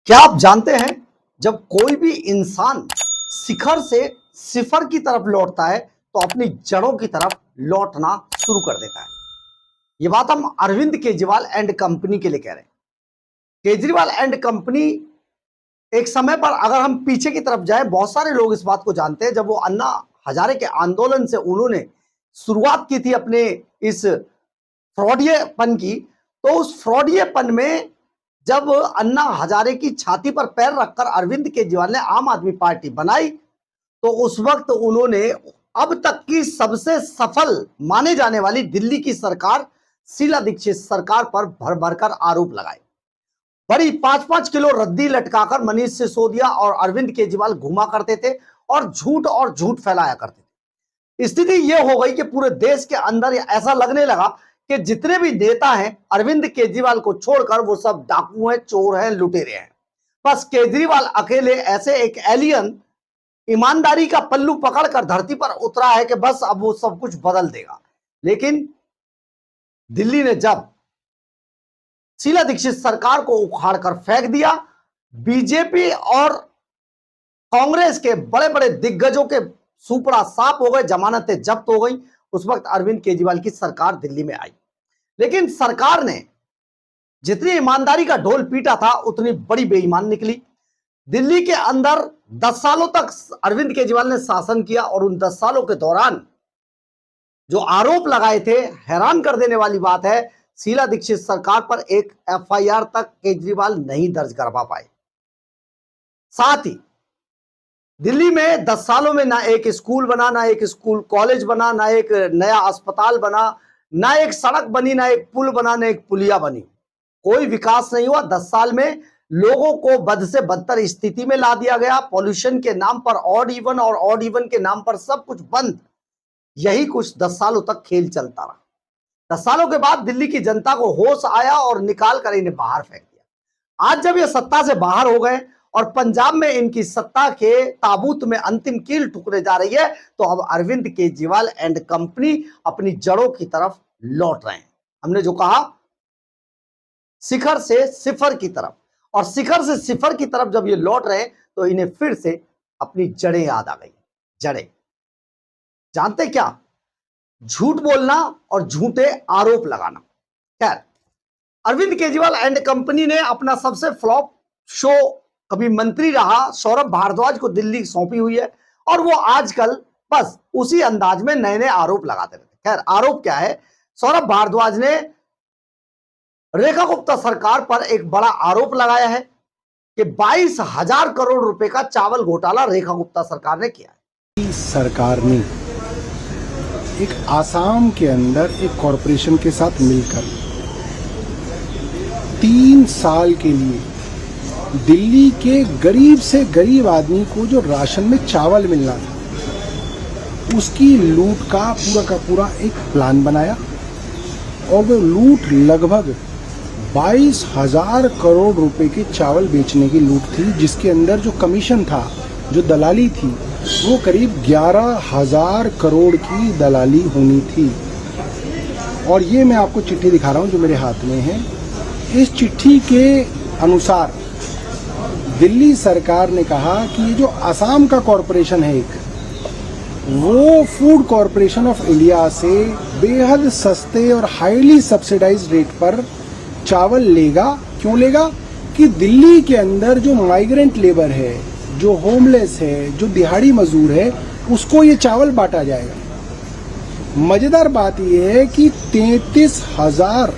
क्या आप जानते हैं जब कोई भी इंसान शिखर से सिफर की तरफ लौटता है तो अपनी जड़ों की तरफ लौटना शुरू कर देता है। यह बात हम अरविंद केजरीवाल एंड कंपनी के लिए कह रहे हैं। केजरीवाल एंड कंपनी एक समय पर अगर हम पीछे की तरफ जाए, बहुत सारे लोग इस बात को जानते हैं, जब वो अन्ना हजारे के आंदोलन से उन्होंने शुरुआत की थी अपने इस फ्रॉडियेपन की, तो उस फ्रॉडियेपन में जब अन्ना हजारे की छाती पर पैर रखकर अरविंद केजरीवाल ने आम आदमी पार्टी बनाई, तो उस वक्त उन्होंने अब तक की सबसे सफल माने जाने वाली दिल्ली की सरकार शीला दीक्षित सरकार पर भर भरकर आरोप लगाए। बड़ी 5-5 किलो रद्दी लटकाकर मनीष सिसोदिया और अरविंद केजरीवाल घुमा करते थे और झूठ फैलाया करते थे। स्थिति यह हो गई कि पूरे देश के अंदर ऐसा लगने लगा कि जितने भी नेता हैं अरविंद केजरीवाल को छोड़कर वो सब डाकू हैं, चोर हैं, लुटेरे हैं। बस केजरीवाल अकेले ऐसे एक एलियन ईमानदारी का पल्लू पकड़कर धरती पर उतरा है कि बस अब वो सब कुछ बदल देगा। लेकिन दिल्ली ने जब शीला दीक्षित सरकार को उखाड़कर फेंक दिया, बीजेपी और कांग्रेस के बड़े बड़े दिग्गजों के सुपड़ा साफ हो गए, जमानतें जब्त हो गई। उस वक्त अरविंद केजरीवाल की सरकार दिल्ली में आई, लेकिन सरकार ने जितनी ईमानदारी का ढोल पीटा था उतनी बड़ी बेईमान निकली। दिल्ली के अंदर 10 सालों तक अरविंद केजरीवाल ने शासन किया और उन 10 सालों के दौरान जो आरोप लगाए थे, हैरान कर देने वाली बात है, शीला दीक्षित सरकार पर एक एफआईआर तक केजरीवाल नहीं दर्ज करवा पाए। साथ ही दिल्ली में 10 सालों में ना एक स्कूल बना, ना एक स्कूल कॉलेज बना, ना एक नया अस्पताल बना, ना एक सड़क बनी, ना एक पुल बना, ना एक पुलिया बनी। कोई विकास नहीं हुआ। 10 साल में लोगों को बद से बदतर स्थिति में ला दिया गया। पॉल्यूशन के नाम पर ऑड इवन और ऑड इवन के नाम पर सब कुछ बंद। यही कुछ 10 सालों तक खेल चलता रहा। 10 सालों के बाद दिल्ली की जनता को होश आया और निकाल कर इन्हें बाहर फेंक दिया। आज जब ये सत्ता से बाहर हो गए और पंजाब में इनकी सत्ता के ताबूत में अंतिम कील ठुकने जा रही है, तो अब अरविंद केजरीवाल एंड कंपनी अपनी जड़ों की तरफ लौट रहे हैं। हमने जो कहा, शिखर से सिफर की तरफ, और शिखर से सिफर की तरफ जब ये लौट रहे हैं तो इन्हें फिर से अपनी जड़ें याद आ गई। जड़ें जानते क्या? झूठ बोलना और झूठे आरोप लगाना। खैर, अरविंद केजरीवाल एंड कंपनी ने अपना सबसे फ्लॉप शो, कभी मंत्री रहा सौरभ भारद्वाज को दिल्ली सौंपी हुई है, और वो आजकल बस उसी अंदाज में नए नए आरोप लगाते रहते। खैर, आरोप क्या है? सौरभ भारद्वाज ने रेखा गुप्ता सरकार पर एक बड़ा आरोप लगाया है कि 22,000 करोड़ रुपए का चावल घोटाला रेखा गुप्ता सरकार ने किया है। सरकार ने एक आसाम के अंदर एक कॉरपोरेशन के साथ मिलकर 3 साल के लिए दिल्ली के गरीब से गरीब आदमी को जो राशन में चावल मिलना था, उसकी लूट का पूरा एक प्लान बनाया, और वो लूट लगभग 22,000 करोड़ रुपए के चावल बेचने की लूट थी, जिसके अंदर जो कमीशन था, जो दलाली थी, वो करीब 11,000 करोड़ की दलाली होनी थी। और ये मैं आपको चिट्ठी दिखा रहा हूँ जो मेरे हाथ में है। इस चिट्ठी के अनुसार दिल्ली सरकार ने कहा कि ये जो असम का कॉरपोरेशन है एक, वो फूड कॉरपोरेशन ऑफ इंडिया से बेहद सस्ते और हाईली सब्सिडाइज्ड रेट पर चावल लेगा। क्यों लेगा? कि दिल्ली के अंदर जो माइग्रेंट लेबर है, जो होमलेस है, जो दिहाड़ी मजदूर है, उसको ये चावल बांटा जाएगा। मजेदार बात यह है कि 33,000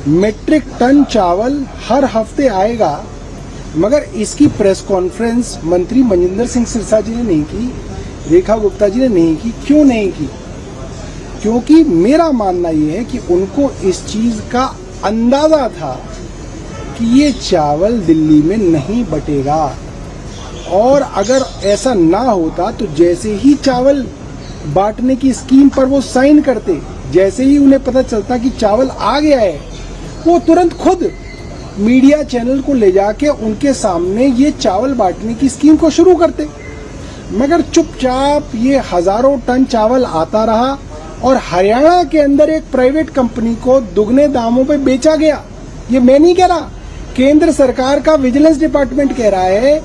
मीट्रिक टन चावल हर हफ्ते आएगा, मगर इसकी प्रेस कॉन्फ्रेंस मंत्री मनजिंदर सिंह सिरसा जी ने नहीं की, रेखा गुप्ता जी ने नहीं की। क्यों नहीं की? क्योंकि मेरा मानना यह है कि उनको इस चीज का अंदाजा था कि ये चावल दिल्ली में नहीं बटेगा, और अगर ऐसा ना होता तो जैसे ही चावल बांटने की स्कीम पर वो साइन करते, जैसे ही उन्हें पता चलता कि चावल आ गया है, वो तुरंत खुद मीडिया चैनल को ले जाके उनके सामने ये चावल बांटने की स्कीम को शुरू करते। मगर चुपचाप ये हजारों टन चावल आता रहा और हरियाणा के अंदर एक प्राइवेट कंपनी को दुगने दामों पे बेचा गया। ये मैं नहीं कह रहा, केंद्र सरकार का विजिलेंस डिपार्टमेंट कह रहा है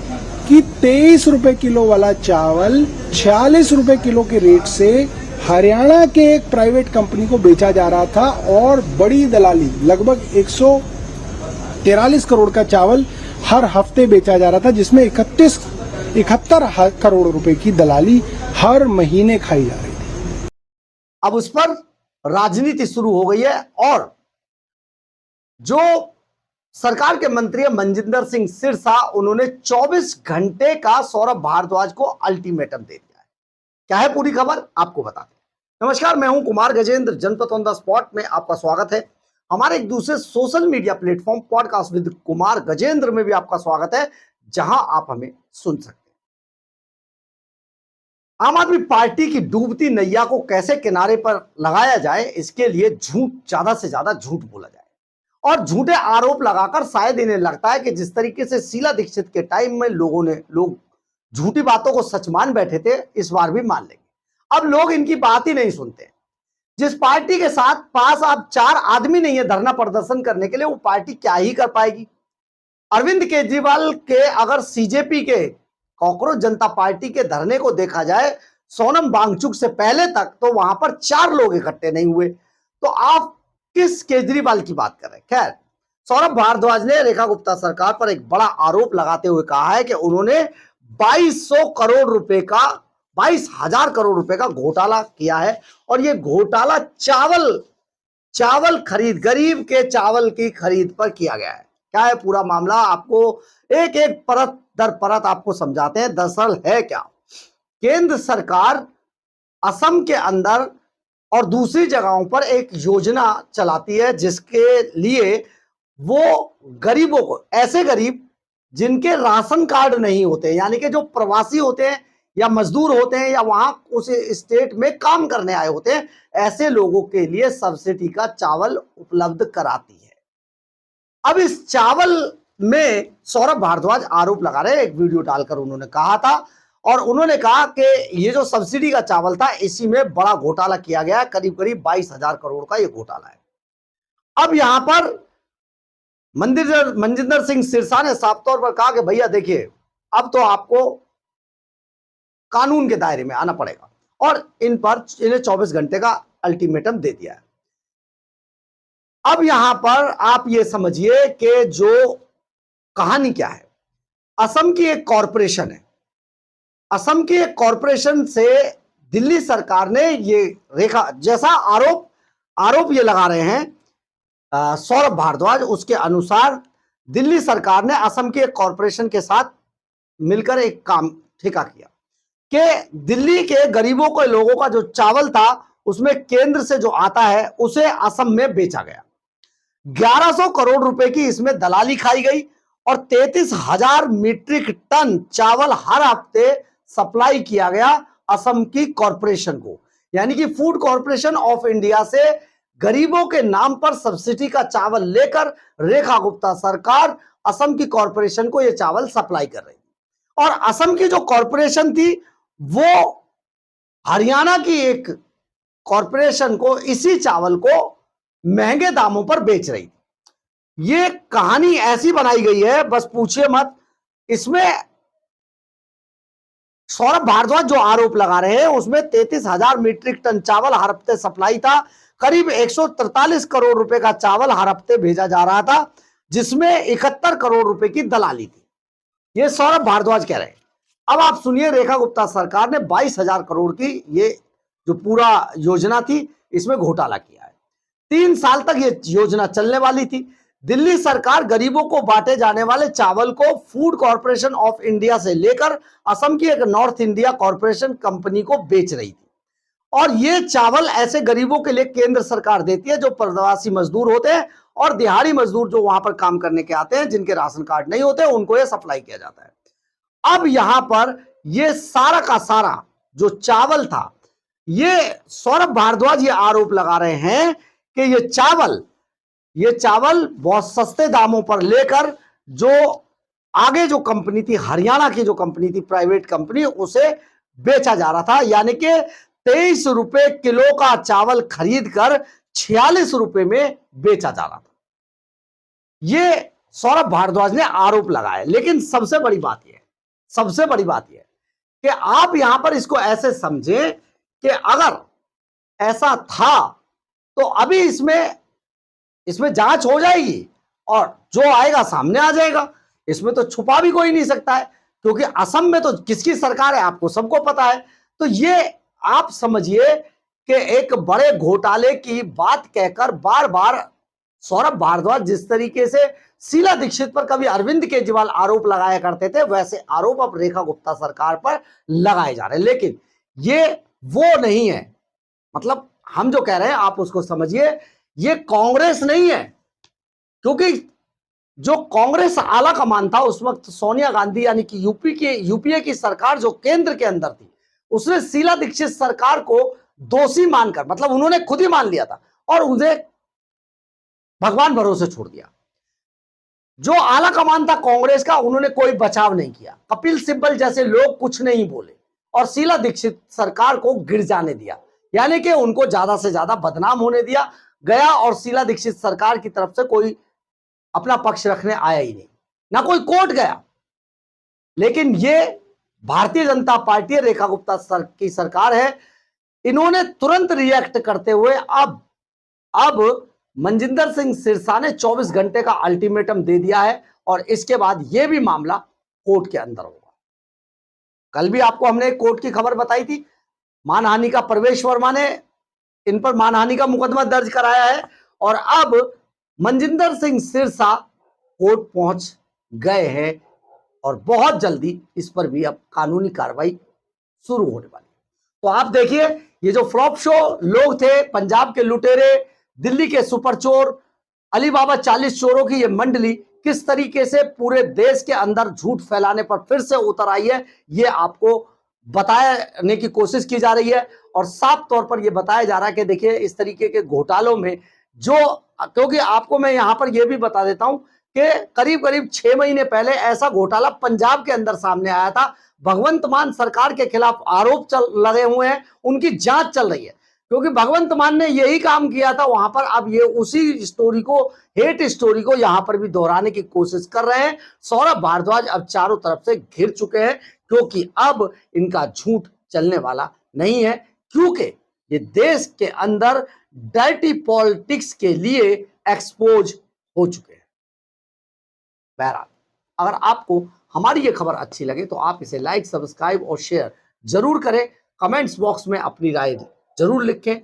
कि 23 रुपए किलो वाला चावल 46 रुपए किलो के रेट से हरियाणा के एक प्राइवेट कंपनी को बेचा जा रहा था और बड़ी दलाली लगभग 143 करोड़ का चावल हर हफ्ते बेचा जा रहा था, जिसमें 71 करोड़ रुपए की दलाली हर महीने खाई जा रही थी। अब उस पर राजनीति शुरू हो गई है और जो सरकार के मंत्री मनजिंदर सिंह सिरसा, उन्होंने 24 घंटे का सौरभ भारद्वाज को अल्टीमेटम दे दिया है। क्या है पूरी खबर, आपको बताते हैं। नमस्कार, मैं हूं कुमार गजेंद्र, जनपद ऑन द स्पॉट में आपका स्वागत है। हमारे एक दूसरे social media platform podcast with Kumar Gajendra में भी आपका स्वागत है, जहां आप हमें सुन सकते हैं। आम आदमी पार्टी की डूबती नैया को कैसे किनारे पर लगाया जाए, इसके लिए ज्यादा से ज्यादा झूठ बोला जाए और झूठे आरोप लगाकर शायद इन्हें लगता है कि जिस तरीके से शीला दीक्षित के टाइम में लोग झूठी बातों को सच मान बैठे थे, इस बार भी मान लेंगे। अब लोग इनकी बात ही नहीं सुनते। जिस पार्टी के साथ पास अब 4 आदमी नहीं है धरना प्रदर्शन करने के लिए, वो पार्टी क्या ही कर पाएगी। अरविंद केजरीवाल के अगर सीजेपी के कॉकरोच जनता पार्टी के धरने को देखा जाए सोनम वांगचुक से पहले तक, तो वहां पर 4 लोग इकट्ठे नहीं हुए। तो आप किस केजरीवाल की बात कर रहे हैं। खैर, सौरभ भारद्वाज ने रेखा गुप्ता सरकार पर एक बड़ा आरोप लगाते हुए कहा है कि उन्होंने 22,000 करोड़ रुपए का घोटाला किया है और यह घोटाला चावल खरीद, गरीब के चावल की खरीद पर किया गया है। क्या है पूरा मामला, आपको एक एक परत दर परत आपको समझाते हैं। दरअसल है क्या, केंद्र सरकार असम के अंदर और दूसरी जगहों पर एक योजना चलाती है, जिसके लिए वो गरीबों को, ऐसे गरीब जिनके राशन कार्ड नहीं होते, यानी कि जो प्रवासी होते हैं या मजदूर होते हैं या वहां उस स्टेट में काम करने आए होते हैं, ऐसे लोगों के लिए सब्सिडी का चावल उपलब्ध कराती है। अब इस चावल में सौरभ भारद्वाज आरोप लगा रहे हैं। एक वीडियो डालकर उन्होंने कहा था और उन्होंने कहा कि ये जो सब्सिडी का चावल था, इसी में बड़ा घोटाला किया गया, करीब 22,000 करोड़ का ये घोटाला है। अब यहां पर मनजिंदर सिंह सिरसा ने साफ तौर पर कहा कि भैया देखिए, अब तो आपको कानून के दायरे में आना पड़ेगा और इन्हें 24 घंटे का अल्टीमेटम दे दिया है। अब यहां पर आप ये समझिए कि जो कहानी क्या है, असम की एक कॉरपोरेशन है, असम के कॉरपोरेशन से दिल्ली सरकार ने ये रेखा जैसा आरोप ये लगा रहे हैं सौरभ भारद्वाज, उसके अनुसार दिल्ली सरकार ने असम के कॉरपोरेशन के साथ मिलकर एक काम ठेका किया कि दिल्ली के गरीबों के लोगों का जो चावल था उसमें केंद्र से जो आता है उसे असम में बेचा गया। 1100 करोड़ रुपए की इसमें दलाली खाई गई और 33,000 मीट्रिक टन चावल हर हफ्ते सप्लाई किया गया असम की कॉरपोरेशन को, यानी कि फूड कॉरपोरेशन ऑफ इंडिया से गरीबों के नाम पर सब्सिडी का चावल लेकर रेखा गुप्ता सरकार असम की कॉरपोरेशन को यह चावल सप्लाई कर रही थी। और असम की जो कॉरपोरेशन थी वो हरियाणा की एक कॉरपोरेशन को इसी चावल को महंगे दामों पर बेच रही थी। ये कहानी ऐसी बनाई गई है, बस पूछिए मत। इसमें सौरभ भारद्वाज जो आरोप लगा रहे हैं उसमें 33,000 मीट्रिक टन चावल हर हफ्ते सप्लाई था, करीब 143 करोड़ रुपए का चावल हर हफ्ते भेजा जा रहा था, जिसमें 71 करोड़ रुपए की दलाली थी। ये सौरभ भारद्वाज कह रहे हैं। अब आप सुनिए, रेखा गुप्ता सरकार ने 22,000 करोड़ की ये जो पूरा योजना थी इसमें घोटाला किया है। 3 साल तक ये योजना चलने वाली थी। दिल्ली सरकार गरीबों को बांटे जाने वाले चावल को फूड कॉरपोरेशन ऑफ इंडिया से लेकर असम की एक नॉर्थ इंडिया कॉरपोरेशन कंपनी को बेच रही थी और ये चावल ऐसे गरीबों के लिए केंद्र सरकार देती है जो प्रवासी मजदूर होते हैं और दिहाड़ी मजदूर जो वहां पर काम करने के आते हैं, जिनके राशन कार्ड नहीं होते, उनको यह सप्लाई किया जाता है। अब यहां पर यह सारा का सारा जो चावल था, ये सौरभ भारद्वाज ये आरोप लगा रहे हैं कि ये चावल बहुत सस्ते दामों पर लेकर जो आगे जो कंपनी थी, हरियाणा की जो कंपनी थी, प्राइवेट कंपनी, उसे बेचा जा रहा था। यानी कि 23 रुपए किलो का चावल खरीद कर 46 रुपए में बेचा जा रहा था। ये सौरभ भारद्वाज ने आरोप लगाया। लेकिन सबसे बड़ी बात यह है कि आप यहां पर इसको ऐसे समझें कि अगर ऐसा था तो अभी इसमें जांच हो जाएगी और जो आएगा सामने आ जाएगा। इसमें तो छुपा भी कोई नहीं सकता है, क्योंकि असम में तो किसकी सरकार है आपको सबको पता है। तो ये आप समझिए कि एक बड़े घोटाले की बात कहकर बार बार सौरभ भारद्वाज जिस तरीके से शीला दीक्षित पर कभी अरविंद केजरीवाल आरोप लगाया करते थे, वैसे आरोप अब रेखा गुप्ता सरकार पर लगाए जा रहे हैं। लेकिन ये वो नहीं है, मतलब हम जो कह रहे हैं आप उसको समझिए, ये कांग्रेस नहीं है। क्योंकि जो कांग्रेस आला कमान था उस वक्त सोनिया गांधी यानी कि यूपीए की सरकार जो केंद्र के अंदर थी, उसने शीला दीक्षित सरकार को दोषी मानकर, मतलब उन्होंने खुद ही मान लिया था और उन्हें भगवान भरोसे छोड़ दिया। जो आला कमान था कांग्रेस का, उन्होंने कोई बचाव नहीं किया। कपिल सिब्बल जैसे लोग कुछ नहीं बोले और शीला दीक्षित सरकार को गिर जाने दिया, यानी कि उनको ज्यादा से ज्यादा बदनाम होने दिया गया। और शीला दीक्षित सरकार की तरफ से कोई अपना पक्ष रखने आया ही नहीं, ना कोई कोर्ट गया। लेकिन ये भारतीय जनता पार्टी रेखा गुप्ता की सरकार है, इन्होंने तुरंत रिएक्ट करते हुए अब मनजिंदर सिंह सिरसा ने 24 घंटे का अल्टीमेटम दे दिया है और इसके बाद यह भी मामला कोर्ट के अंदर होगा। कल भी आपको हमने एक कोर्ट की खबर बताई थी, मानहानि का प्रवेश वर्मा ने इन पर मानहानि का मुकदमा दर्ज कराया है और अब मनजिंदर सिंह सिरसा कोर्ट पहुंच गए हैं और बहुत जल्दी इस पर भी अब कानूनी कार्रवाई शुरू होने वाली है। तो आप देखिए, ये जो फ्लॉप शो लोग थे, पंजाब के लुटेरे, दिल्ली के सुपर चोर, अलीबाबा 40 चोरों की ये मंडली किस तरीके से पूरे देश के अंदर झूठ फैलाने पर फिर से उतर आई है, ये आपको बताने की कोशिश की जा रही है। और साफ तौर पर यह बताया जा रहा है कि देखिए इस तरीके के घोटालों में क्योंकि आपको मैं यहां पर यह भी बता देता हूं कि करीब करीब 6 महीने पहले ऐसा घोटाला पंजाब के अंदर सामने आया था। भगवंत मान सरकार के खिलाफ आरोप लगे हुए हैं, उनकी जांच चल रही है, क्योंकि भगवंत मान ने यही काम किया था वहां पर। अब ये उसी स्टोरी को, हेट स्टोरी को यहां पर भी दोहराने की कोशिश कर रहे हैं। सौरभ भारद्वाज अब चारों तरफ से घिर चुके हैं, क्योंकि अब इनका झूठ चलने वाला नहीं है, क्योंकि ये देश के अंदर डर्टी पॉलिटिक्स के लिए एक्सपोज हो चुके हैं। बहरहाल, अगर आपको हमारी ये खबर अच्छी लगे तो आप इसे लाइक, सब्सक्राइब और शेयर जरूर करें। कमेंट्स बॉक्स में अपनी राय जरूर लिखें।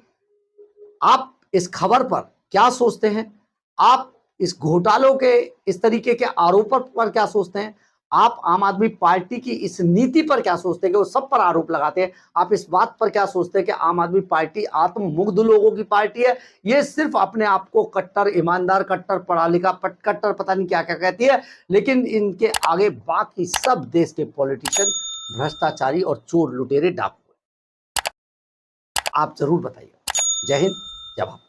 आप इस खबर पर क्या सोचते हैं? आप इस घोटालों के, इस तरीके के आरोपों पर क्या सोचते हैं? आप आम आदमी पार्टी की इस नीति पर क्या सोचते हैं कि वो सब पर आरोप लगाते हैं? आप इस बात पर क्या सोचते हैं कि आम आदमी पार्टी आत्ममुग्ध लोगों की पार्टी है? ये सिर्फ अपने आप को कट्टर ईमानदार, कट्टर पढ़ा लिखा, कट्टर पता नहीं क्या क्या कहती है, लेकिन इनके आगे बाकी सब देश के पॉलिटिशियन भ्रष्टाचारी और चोर लुटेरे डाकू। आप जरूर बताइए। जय हिंद, जय भारत।